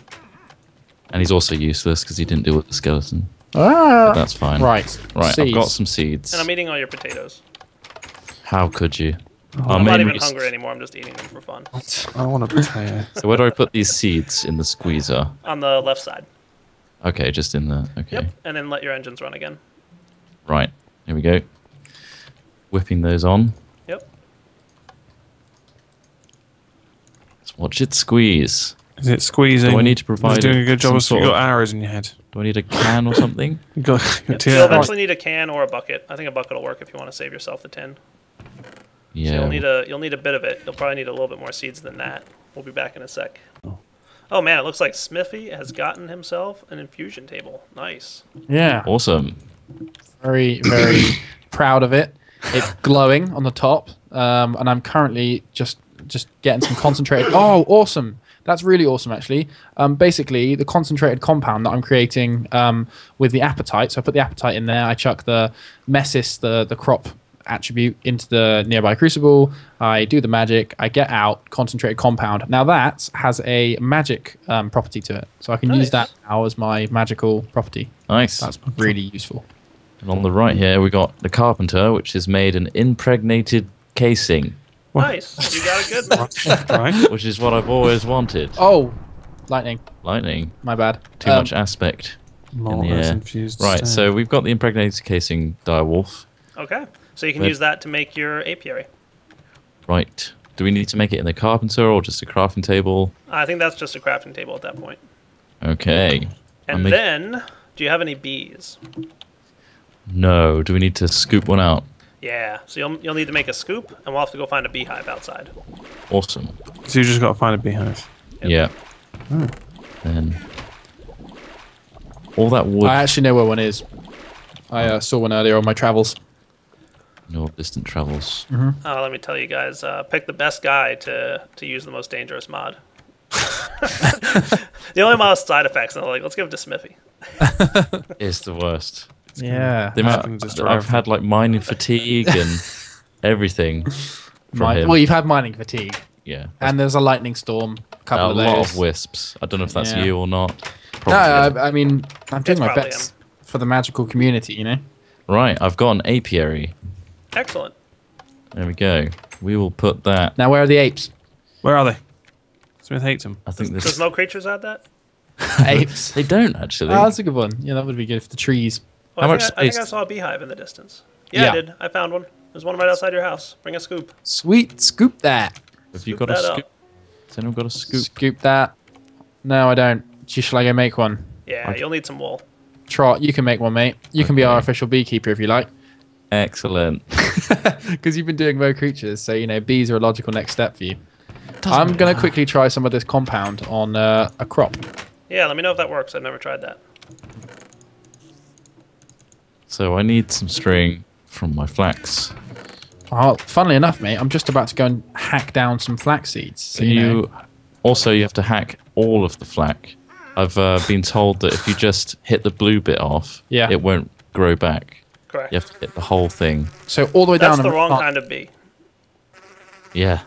And he's also useless because he didn't deal with the skeleton. Ah! That's fine. Right. Right, Seeds. I've got some seeds. And I'm eating all your potatoes. How could you? Our I'm not main even res- hungry anymore. I'm just eating them for fun. I want a potato. So where do I put these seeds in the squeezer? On the left side. Okay, just in the... Okay. Yep. And then let your engines run again. Right, here we go. Whipping those on. Yep. Let's watch it squeeze. Is it squeezing? Do I need to Is provide it doing a good job? some Of, sort you of- got arrows in your head. Do I need a can or something? You got two You'll arrows. eventually need a can or a bucket. I think a bucket will work if you want to save yourself the tin. Yeah. So you'll need a bit of it. You'll probably need a little bit more seeds than that. We'll be back in a sec. Oh man, it looks like Smithy has gotten himself an infusion table. Nice. Yeah. Awesome. Very, very proud of it. It's glowing on the top, and I'm currently just getting some concentrated. Oh, awesome! That's really awesome, actually. Basically, the concentrated compound that I'm creating with the apatite. So I put the apatite in there. I chuck the messis, the crop attribute, into the nearby crucible. I do the magic. I get out concentrated compound. Now that has a magic property to it, so I can use that now as my magical property. Nice. That's really useful. And on the right here, we got the carpenter, which has made an impregnated casing, Nice. You got it good, man. Right. which is what I've always wanted. Oh, lightning. Lightning. My bad. Too much aspect More in the earth air. infused Right, stone. so we've got the impregnated casing direwolf. Okay. So you can But- use that to make your apiary. Right. Do we need to make it in the carpenter or just a crafting table? I think that's just a crafting table at that point. Okay. And then, do you have any bees? No. Do we need to scoop one out? Yeah. So you'll need to make a scoop, and we'll have to go find a beehive outside. Awesome. So you just got to find a beehive. Yeah. Then all that wood. I actually know where one is. I saw one earlier on my travels. No distant travels. Let me tell you guys, pick the best guy to use the most dangerous mod. The only mod with side effects, and I'm like, let's give it to Smithy. It's the worst. Yeah. The amount can just I've drive. had like mining fatigue and everything from him. Well, you've had mining fatigue, Yeah. and there's a lightning storm. A couple A of lot those. of wisps. I don't know if that's Yeah. you or not. No, Probably. I mean, I'm doing It's my probably best for the magical community, you know? Right, I've got an apiary. Excellent. There we go. We will put that. Now, where are the apes? Where are they? Smith hates them. I think Does this. no creatures add that? Apes. They don't actually. Oh, that's a good one. Yeah, that would be good for the trees. Oh, How I much think I think I space? saw a beehive in the distance. Yeah, Yeah. I did. I found one. There's one right outside your house. Bring a scoop. Sweet, scoop that. Have you Scoop got a that up. scoop? Has anyone got a scoop? Scoop that. No, I don't. Shall I go make one? Yeah, you'll need some wool. Trot, you can make one, mate. You can be our official beekeeper if you like. Excellent. Because you've been doing Mo creatures, so, you know, bees are a logical next step for you. I'm going to quickly try some of this compound on a crop. Yeah, let me know if that works. I've never tried that. So I need some string from my flax. Oh, funnily enough, mate, I'm just about to go and hack down some flax seeds. So, Can you know, you? Also, you have to hack all of the flax. I've been told that if you just hit the blue bit off, Yeah. it won't grow back. Correct. You have to hit the whole thing. so all the way That's down. the and wrong up. kind of bee. Yeah.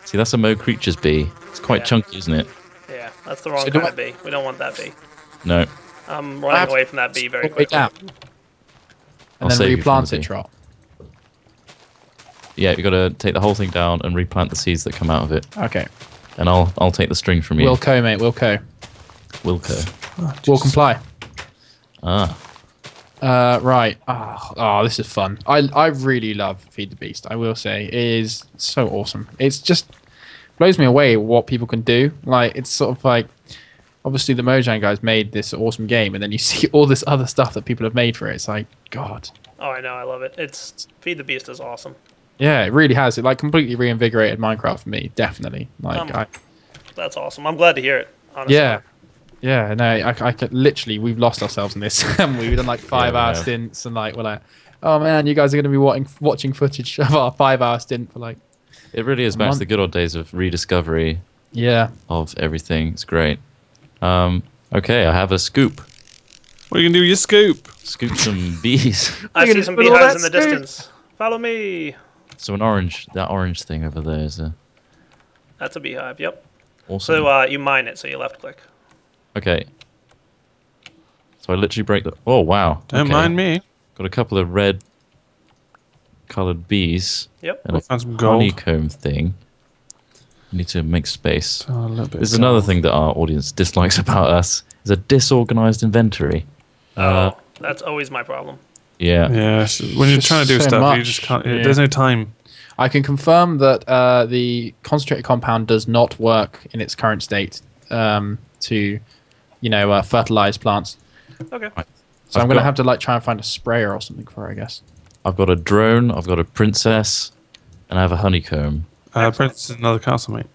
See, that's a Mo Creatures bee. It's quite Yeah. chunky, isn't it? Yeah, that's the wrong So do kind I- of bee. We don't want that bee. No. I'm I running have away to- from that bee very all the way quickly. down. I'll And then save you from replant the it, bee. Trot. Yeah, you got to take the whole thing down and replant the seeds that come out of it. Okay. And I'll take the string from you. Wilco, mate, Wilco. Wilco. Will comply. Ah. Right. Oh, this is fun. I really love Feed the Beast. I will say it is so awesome. It's just blows me away what people can do. Like it's sort of like obviously the Mojang guys made this awesome game, and then you see all this other stuff that people have made for it. It's like God. Oh, I know. I love it. Feed the Beast is awesome. Yeah, it really has. It like completely reinvigorated Minecraft for me. Definitely. Like that's awesome. I'm glad to hear it. Honestly. Yeah. Yeah, no, I could literally, we've lost ourselves in this. We've done like 5-hour stints, and like we're like, oh man, you guys are going to be watching footage of our 5-hour stint for like. It really is back to the good old days of rediscovery. Yeah. Of everything. It's great. Okay, I have a scoop. What are you gonna do with your scoop? Scoop some bees. I see some beehives in the distance. Follow me. So that orange thing over there is a. That's a beehive. Yep. Awesome. So you mine it. So you left click. Okay. So I literally break the. Oh wow! Don't mind me. Got a couple of red colored bees. Yep. And found some a gold. honeycomb thing. Need to make space. Oh, a little bit There's another thing that our audience dislikes about us: is a disorganized inventory. That's always my problem. Yeah. Yeah. When you're trying to do so stuff, you much. just can't. Yeah. There's no time. I can confirm that the concentrated compound does not work in its current state to, fertilize plants. Okay. Right. So I'm going to have to like try and find a sprayer or something for it, I guess. I've got a drone. I've got a princess, and I have a honeycomb. Princess is another castle, mate.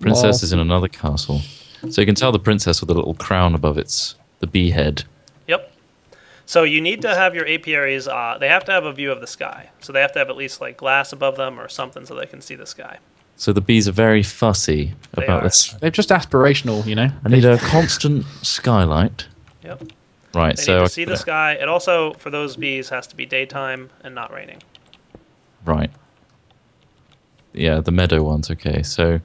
Princess is in another castle, so you can tell the princess with a little crown above the bee head. Yep. So you need to have your apiaries. They have to have a view of the sky. So they have to have at least like glass above them or something so they can see the sky. So the bees are very fussy about this. They're just aspirational, I need a constant skylight. Yep. Right. They so need to see the sky. It also, for those bees, has to be daytime and not raining. Right. Yeah, the meadow ones. Okay. So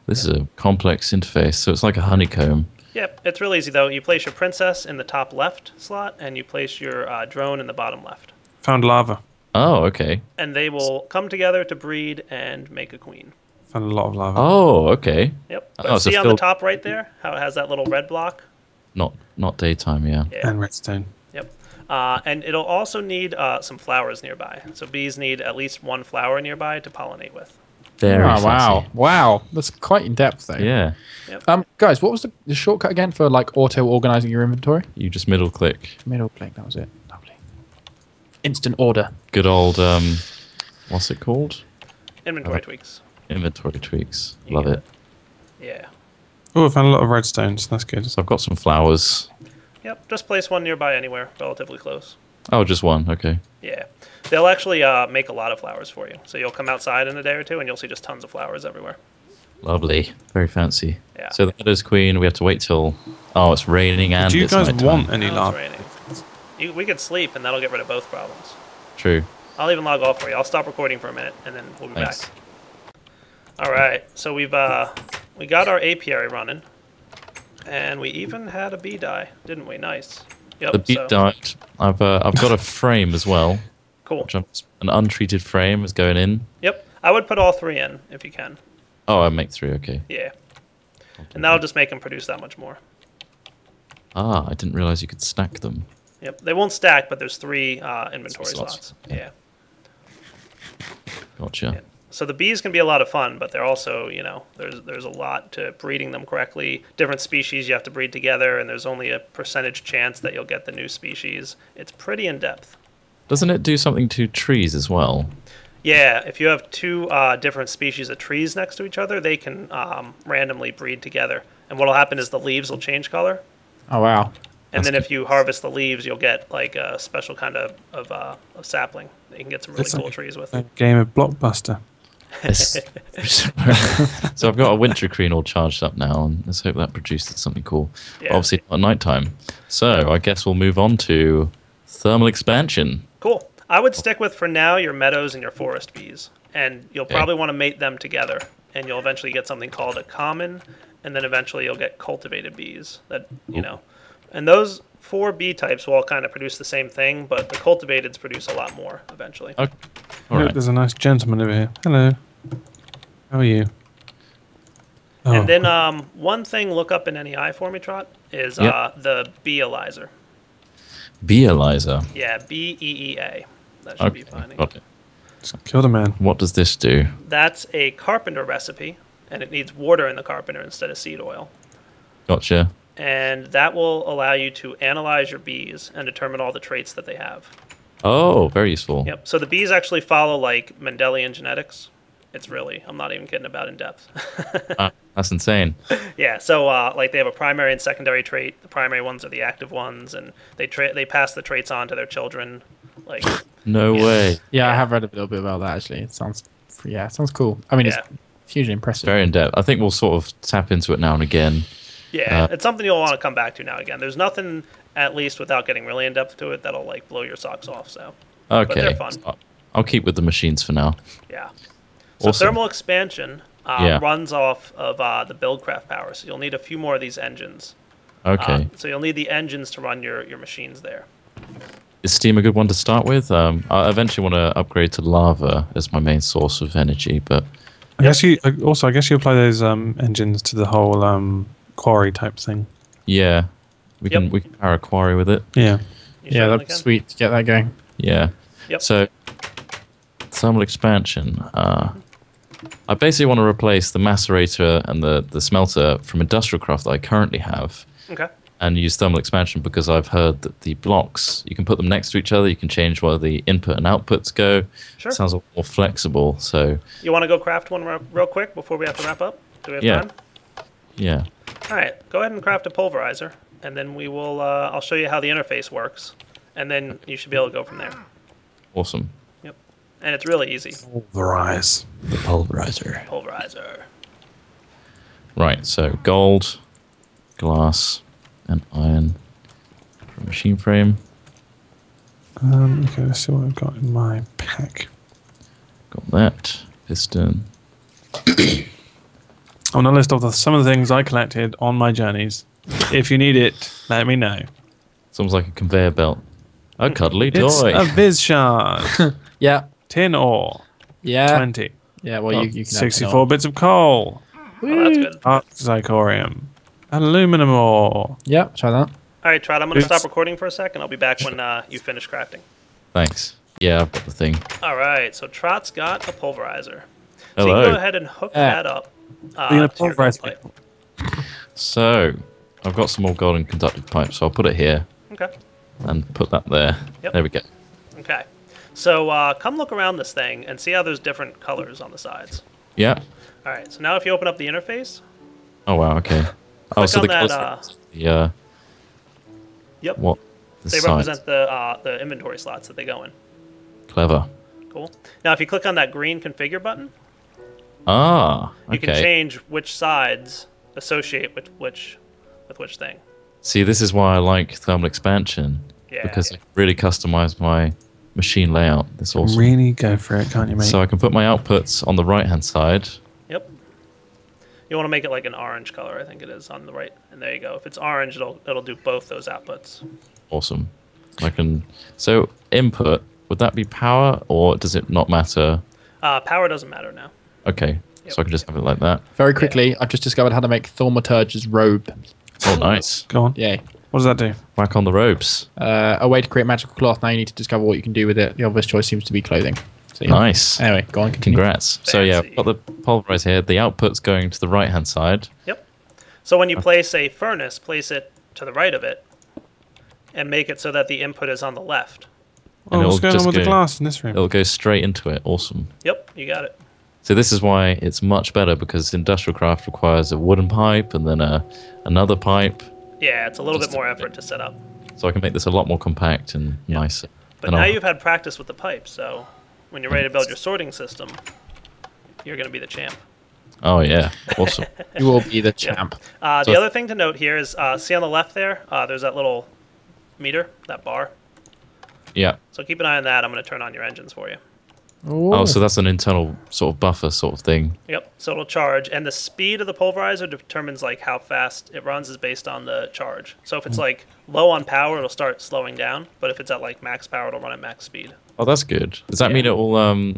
this is a complex interface. So it's like a honeycomb. Yep, it's real easy though. You place your princess in the top left slot, and you place your drone in the bottom left. Found lava. Oh, okay. And they will come together to breed and make a queen. Found a lot of lava. Oh, okay. Yep. Oh, See on the top right there how it has that little red block? Not daytime, yeah. And redstone. Yep. And it'll also need some flowers nearby. So bees need at least one flower nearby to pollinate with. Very wow. That's quite in depth though. Yeah. Yep. Guys, what was the shortcut again for like auto organizing your inventory? You just middle click. Middle click, that was it. Lovely. Instant order. Good old what's it called? Inventory tweaks. Inventory tweaks. Love it. Yeah. Oh, I found a lot of redstone, so that's good. So I've got some flowers. Yep. Just place one nearby anywhere, relatively close. Oh, just one. Okay. Yeah. They'll actually make a lot of flowers for you. So you'll come outside in a day or two, and you'll see just tons of flowers everywhere. Lovely. Very fancy. Yeah. So the Meadows Queen, we have to wait till... Oh, it's raining and Do you it's guys nighttime. want any It's lava? raining. We could sleep, and that'll get rid of both problems. True. I'll even log off for you. I'll stop recording for a minute, and then we'll be Thanks. back. All right. So we got our apiary running, and we even had a bee die, didn't we? Nice. Yep. The bee died. I've got a frame as well. Cool. An untreated frame is going in. Yep. I would put all three in if you can. Oh, I make 3. Okay. Yeah. And that'll just make them produce that much more. Ah, I didn't realize you could stack them. Yep. They won't stack, but there's 3 inventory Slots. slots. Yeah. Gotcha. Yeah. So the bees can be a lot of fun, but they're also, there's a lot to breeding them correctly. Different species you have to breed together, and there's only a percentage chance that you'll get the new species. It's pretty in-depth. Doesn't it do something to trees as well? Yeah, if you have 2 different species of trees next to each other, they can randomly breed together. And what'll happen is the leaves will change color. Oh wow. And then if you harvest the leaves, you'll get like a special kind of sapling that you can get some really cool trees with. A game of Blockbuster. So I've got a winter queen all charged up now, and let's hope that produces something cool. Yeah. Obviously not at nighttime. So I guess we'll move on to thermal expansion. Cool. I would stick with, for now, your meadows and your forest bees. And you'll probably want to mate them together. And you'll eventually get something called a common. And then eventually you'll get cultivated bees. And those 4 bee types will all kind of produce the same thing. But the cultivateds produce a lot more eventually. Okay. Look, All right. there's a nice gentleman over here. Hello. How are you? Oh. And then one thing, look up in NEI for me, Trot, is the bee-alyzer. Beelizer. Yeah, BEEA. That should be finding. Got it. Kill the man. What does this do? That's a carpenter recipe, and it needs water in the carpenter instead of seed oil. Gotcha. And that will allow you to analyze your bees and determine all the traits that they have. Oh, very useful. Yep. So the bees actually follow like Mendelian genetics. It's really, I'm not even kidding about in depth. That's insane. Yeah. So like they have a primary and secondary trait. The primary ones are the active ones, and they pass the traits on to their children. Like. No way. Yeah, I have read a little bit about that actually. It sounds cool. I mean, it's hugely impressive. Very in depth. I think we'll sort of tap into it now and again. Yeah, it's something you'll want to come back to now and again. There's nothing, at least without getting really in depth to it, that'll like blow your socks off. So, okay, but they're fun. I'll keep with the machines for now. Yeah. So awesome. thermal expansion runs off of the Buildcraft power. So you'll need a few more of these engines. Okay. So you'll need the engines to run your machines there. Is steam a good one to start with? I eventually want to upgrade to lava as my main source of energy, but I guess you apply those engines to the whole quarry type thing. Yeah, we can power a quarry with it. Yeah, yeah, that'd be sweet to get that going. Yeah. Yep. So thermal expansion. I basically want to replace the macerator and the smelter from industrial craft that I currently have. Okay. And use thermal expansion because I've heard that the blocks, you can put them next to each other, you can change where the input and outputs go. Sure. It sounds a lot more flexible. So you want to go craft one real quick before we have to wrap up? Do we have time? Yeah. All right, go ahead and craft a pulverizer, and then we will. I'll show you how the interface works, and then you should be able to go from there. Awesome. Yep, and it's really easy. Pulverize. The pulverizer. Pulverizer. Right, so gold, glass, and iron for machine frame. Okay, let's see what I've got in my pack. Got that. Piston. I want a list of some of the things I collected on my journeys. If you need it, let me know. It's almost like a conveyor belt. A cuddly It's toy. a Viz shard. Yeah. Tin ore. Yeah. 20. Yeah, well, you can 64 bits of coal. Oh, that's good. Zcorium. Aluminum ore. Yeah, try that. All right, Trot, I'm going to stop recording for a second. I'll be back when you finish crafting. Thanks. Yeah, I've got the thing. All right, so Trot's got a pulverizer. So Hello. you can go ahead and hook that up. You're gonna to your pulverize pipe. So, I've got some more golden conductive pipe, so I'll put it here Okay. and put that there. Yep. There we go. Okay. So come look around this thing and see how there's different colors on the sides. Yeah. All right, so now if you open up the interface. Oh, wow, okay. Oh, so on the that, colours- Yep. what? The They sides. represent the inventory slots that they go in. Clever. Cool. Now if you click on that green configure button, Ah, okay. you can change which sides associate with which thing. See, this is why I like thermal expansion. Yeah. Because I can really customize my machine layout. That's awesome. Really go for it, can't you, mate? So I can put my outputs on the right-hand side. Yep. You want to make it like an orange color, I think it is on the right. And there you go. If it's orange, it'll do both those outputs. Awesome. I can. So input, would that be power or does it not matter? Power doesn't matter now. Okay. Yep. So I can just have it like that. Very quickly, I've just discovered how to make Thaumaturge's robe. Oh, nice. Go on. Yay. What does that do? Whack on the robes. A way to create magical cloth. Now you need to discover what you can do with it. The obvious choice seems to be clothing. So, yeah. Nice. Anyway, go on, continue. Congrats. So yeah, Fancy. I've got the pulverizer here. The output's going to the right-hand side. Yep. So when you place a furnace, place it to the right of it and make it so that the input is on the left. And Oh, what's it'll going just on with the go- glass in this room? It'll go straight into it. Awesome. Yep, you got it. So this is why it's much better because industrial craft requires a wooden pipe and then another pipe. Yeah, it's a little Just bit more a effort to set up. So I can make this a lot more compact and nicer. But And now I'll- you've had practice with the pipe, so when you're ready to build your sorting system, you're going to be the champ. Oh yeah, awesome. You will be the champ. The So- other thing to note here is, see on the left there, there's that little meter, that bar. Yeah. So keep an eye on that. I'm going to turn on your engines for you. Oh, so that's an internal sort of buffer sort of thing. Yep. So it'll charge, and the speed of the pulverizer determines like how fast it runs is based on the charge. So if it's like low on power, it'll start slowing down. But if it's at like max power, it'll run at max speed. Oh, that's good. Does that mean it will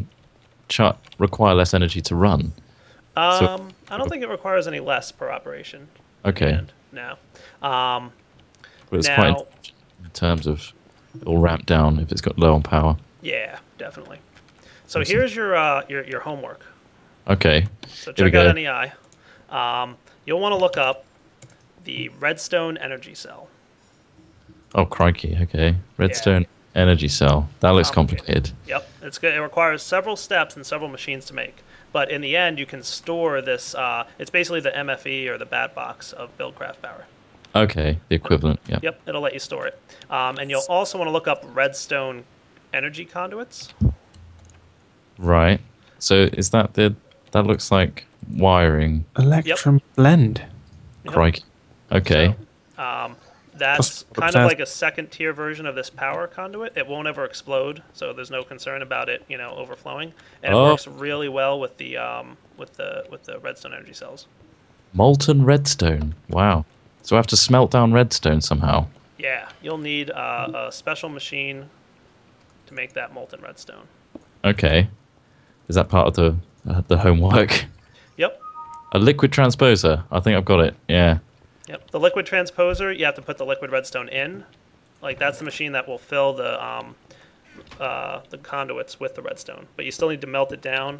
require less energy to run? I don't think it requires any less per operation. Okay. And now, But it's now- quite in terms of it'll ramp down if it's got low on power. Yeah, definitely. So here's your homework. Okay. So check out NEI. You'll want to look up the redstone energy cell. Oh, crikey. Okay. Redstone energy cell. That looks complicated. Yep. It's good. It requires several steps and several machines to make. But in the end, you can store this. It's basically the MFE or the bat box of Buildcraft power. Okay. The equivalent. Yeah. Yep. It'll let you store it. And you'll also want to look up redstone energy conduits. Right. So is that that looks like wiring. Electrum blend. Crikey. Okay. So, that's kind of like a second tier version of this power conduit. It won't ever explode, so there's no concern about it, overflowing. And it works really well with the redstone energy cells. Molten redstone. Wow. So I have to smelt down redstone somehow. Yeah, you'll need a special machine to make that molten redstone. Okay. Is that part of the homework? Yep. A liquid transposer. I think I've got it. Yeah. Yep. The liquid transposer, you have to put the liquid redstone in. Like that's the machine that will fill the conduits with the redstone. But you still need to melt it down.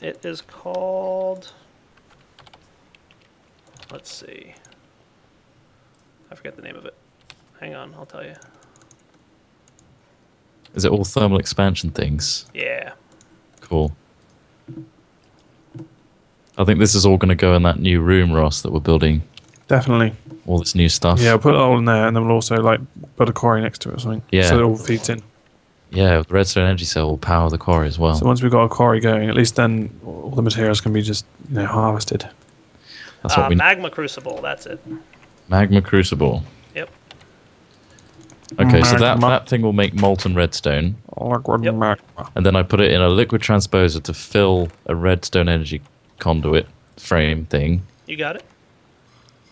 It is called. Let's see. I forget the name of it. Hang on, I'll tell you. Is it all thermal expansion things? Yeah. Cool. I think this is all going to go in that new room, Ross, that we're building. Definitely. All this new stuff. Yeah, we'll put it all in there, and then we'll also put a quarry next to it or something. Yeah. So it all feeds in. Yeah, the redstone energy cell will power the quarry as well. So once we've got a quarry going, at least then all the materials can be just harvested. That's what we need. Magma crucible, that's it. Magma crucible. Yep. Okay, so that thing will make molten redstone. Liquid magma. And then I put it in a liquid transposer to fill a redstone energy conduit frame thing. You got it.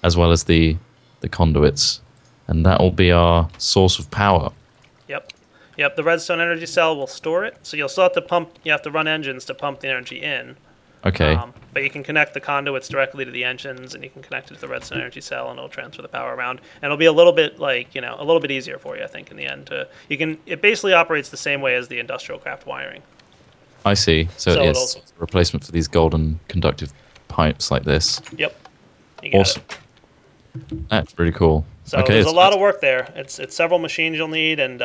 As well as the conduits. And that will be our source of power. Yep, the redstone energy cell will store it. So you'll still have to you have to run engines to pump the energy in. Okay. But you can connect the conduits directly to the engines, and you can connect it to the redstone energy cell, and it'll transfer the power around. And it'll be a little bit a little bit easier for you, I think, in the end. It basically operates the same way as the industrial craft wiring. I see. So it's a replacement for these golden conductive pipes like this. Yep. You got awesome. That's really cool. So there's a lot of work there. It's several machines you'll need, and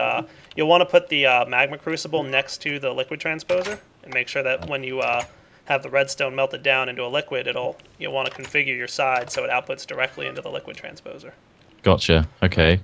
you'll want to put the magma crucible next to the liquid transposer, and make sure that when you have the redstone melted down into a liquid, you'll want to configure your side so it outputs directly into the liquid transposer. Gotcha. Okay.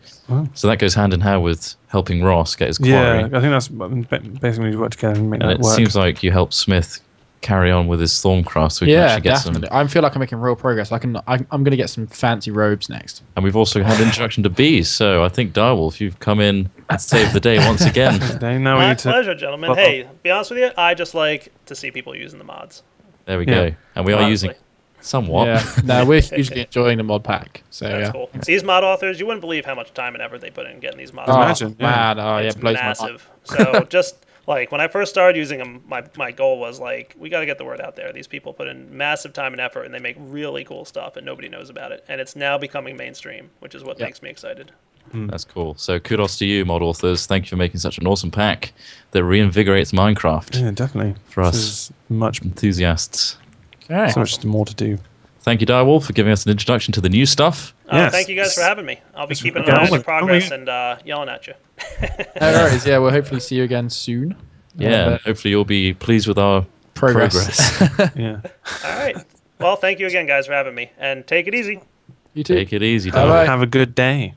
So that goes hand in hand with helping Ross get his quarry. Yeah, I think that's basically we work together and make that work. And it seems like you helped Smith carry on with his Thaumcraft, so we can actually get definitely. I feel like I'm making real progress. I'm going to get some fancy robes next. And we've also had introduction to bees, so I think Direwolf, you've come in and saved the day once again. My pleasure, gentlemen. Hey, to be honest with you, I just like to see people using the mods. There we go. And we are using somewhat. Yeah. No, we're usually enjoying the mod pack. So that's cool. These mod authors, you wouldn't believe how much time and effort they put in getting these mods. Imagine, man. It's massive. So just like when I first started using them, my goal was we got to get the word out there. These people put in massive time and effort, and they make really cool stuff, and nobody knows about it. And it's now becoming mainstream, which is what makes me excited. That's cool. So kudos to you, mod authors. Thank you for making such an awesome pack that reinvigorates Minecraft. Yeah, definitely. For us much enthusiasts. Okay. So much more to do. Thank you, Direwolf, for giving us an introduction to the new stuff. Thank you guys for having me. I'll be keeping an eye on the progress and yelling at you. No worries. Yeah, we'll hopefully see you again soon. Yeah, hopefully you'll be pleased with our progress. Yeah. All right. Well, thank you again, guys, for having me. And take it easy. You too. Take it easy. Have a good day.